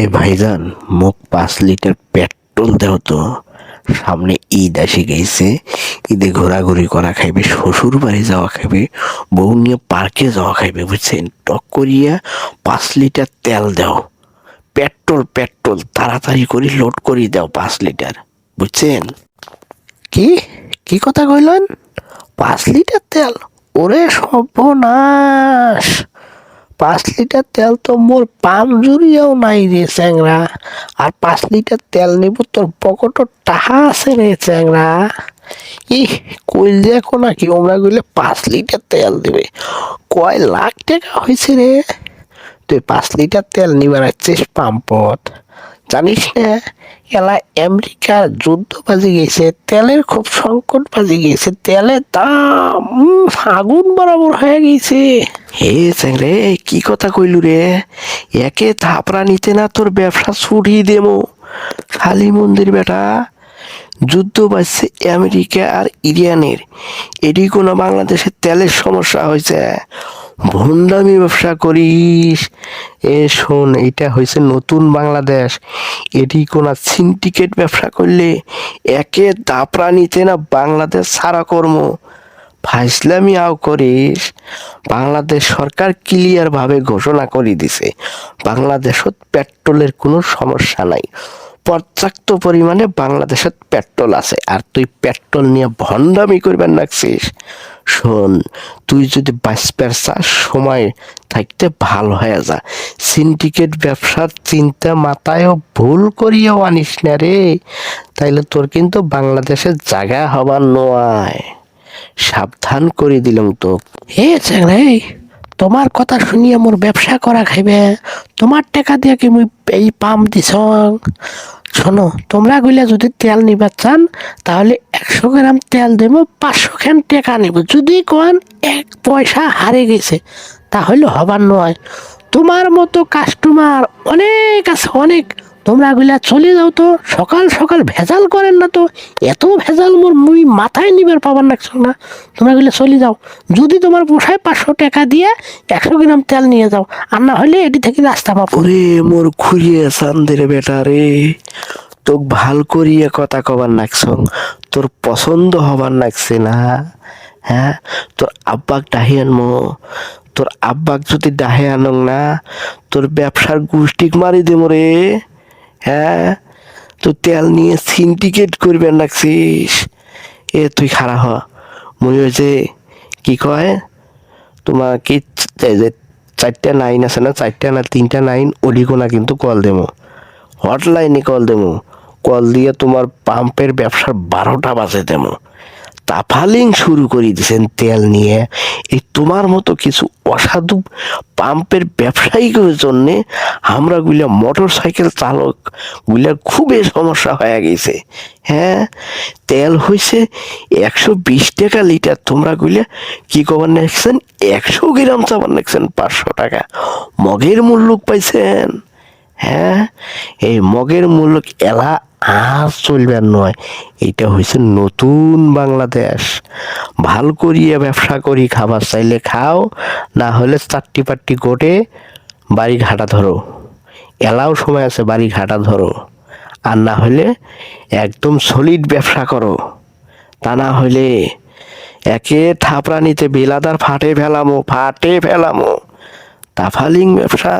এ ভাইজান, মোক 5 litre petrol দেও তো। সামনে ঈদ আসে গেছে। ঈদে ঘোরাঘুরি করা খাইবে, শ্বশুর বাড়ি যাওয়া খাইবে, বউ নিয়ে পার্কে যাওয়া খাইবে, বুঝছেন? টক করিয়া 5 লিটার তেল দাও। পেট্রোল পেট্রোল তাড়াতাড়ি করে লোড করি দাও 5 লিটার, বুঝছেন? কি কি কথা কইলেন? 5 লিটার তেল? ওরে সর্বনাশ! 5 লিটার তেল তো মোর পাম জুড়িয়াও নাই রে চ্যাংরা। আর 5 লিটার তেল নিব, তোর পকেটও টাহা আছে রে চ্যাংরা। ইহ, কইল দেখো নাকি ওমরা গইলে 5 লিটার তেল দিবে? কয় লাখ টাকা হয়েছে রে? তুই 5 লিটার তেল নিবার আসছিস পাম্পত? জানিস না এলা আমেরিকার যুদ্ধ বাজি গেছে, তেলের খুব সংকট বাজি গেছে, তেলের দাম আগুন বরাবর হয়ে গেছে। হে চ্যাংরে, কি কথা কইলু রে? একে থাপড়া নিতে না তোর ব্যবসা ছুটি দেমো। খালি মন্দির বেটা, যুদ্ধ বাজছে আমেরিকা আর ইরানের, এটি কোনো বাংলাদেশের তেলের সমস্যা হয়েছে? ভণ্ডামি ব্যবসা করিস? এ শোন, এটা হয়েছে নতুন বাংলাদেশ। এটি কোন সিন্ডিকেট ব্যবসা করলে একে দাপড়া নিতে না বাংলাদেশ সারা কর্ম। ফাইসলামি আও করিস? বাংলাদেশ সরকার ক্লিয়ার ভাবে ঘোষণা করে দিছে বাংলাদেশত পেট্রোলের কোনো সমস্যা নাই। পর্যাপ্ত পরিমাণে বাংলাদেশত পেট্রোল আছে, আর তুই পেট্রোল নিয়ে ভণ্ডামি করবেন লাগছিস? শোন, তুই যদি বাঁচবার চাস, সময় থাকতে ভালো হয়ে যা। সিন্ডিকেট ব্যবসার চিন্তা মাথায়ও ভুল করিয়াও আনিস না রে, তাইলে তোর কিন্তু বাংলাদেশের জায়গা হবার নয়। সাবধান করে দিলাম তো। হে চ্যাংরা, তোমার কথা শুনিয়ে মোর ব্যবসা করা খাইবে? তোমার টাকা দিয়ে কি মুই এই পাম্প দিছ? শোনো, তোমরা গুলা যদি তেল নিবার চান, তাহলে 100 গ্রাম তেল দেবো, 500 খান টাকা নিব। যদি কোন 1 পয়সা হারে গেছে, তাহলে হবার নয়। তোমার মতো কাস্টমার অনেক আছে, অনেক। তোমরা গুলা চলে যাও তো, সকাল সকাল ভেজাল করেন না তো। এত ভেজাল মোর মুই মাথায় নিবার পাবার লাগছো না। তোমরা গুলা চলে যাও। যদি তোমার পোষায় 500 টাকা দিয়ে 100 গ্রাম তেল নিয়ে যাও, আর না হলে এটি থেকে রাস্তা পাবো। ওরে মোর খুঁড়িয়ে চান্দের বেটা রে, তোক ভাল করিয়া কথা কবার লাগছ, তোর পছন্দ হবার লাগছে না? হ্যাঁ, তোর আব্বাক ডাহি আনমো। তোর আব্বাক যদি ডাহে আনং না, তোর ব্যবসার গোষ্ঠীক মারি দেবো রে। হ্যাঁ, তো তেল নিয়ে সিন্ডিকেট করবেন লাগছিস? এ তুই খাড়া হ। মনে হয়েছে কি কয় তোমার কি, যে 4টা 9 আছে না, 4টা না 3টা 9, ওলিকোনা কিন্তু কল দেবো, হটলাইনে কল দেবো। কল দিয়ে তোমার পাম্পের ব্যবসার 12টা বাজে দেবো। তাফালিং শুরু করে দিয়েছেন তেল নিয়ে। এই তোমার মতো কিছু অসাধু পাম্পের ব্যবসায়ীদের জন্য আমরা গুলা মোটর সাইকেল চালক গুলার খুবই সমস্যা হয়ে গেছে। হ্যাঁ, তেল হয়েছে 120 টাকা লিটার, তোমরা গুলা কি কবার নেছেন? 100 গ্রাম চাবার নেছেন 500 টাকা। মগের মূল্য পাইছেন? হ্যাঁ, এই মগের মূল্য এলা আর চলবার নয়। এটা হয়েছে নতুন বাংলাদেশ। ভাল করিয়া ব্যবসা করি খাবার চাইলে খাও, না হলে চারটি পাট্টি গোটে বাড়ি ঘাটা ধরো। এলাও সময় আছে, বাড়ি ঘাটা ধরো। আর না হলে একদম সলিড ব্যবসা করো। তা না হলে একে থাপড়া নিতে বেলাদার ফাটে ফেলামো, ফাটে ফেলামো। তাফালিং ব্যবসা।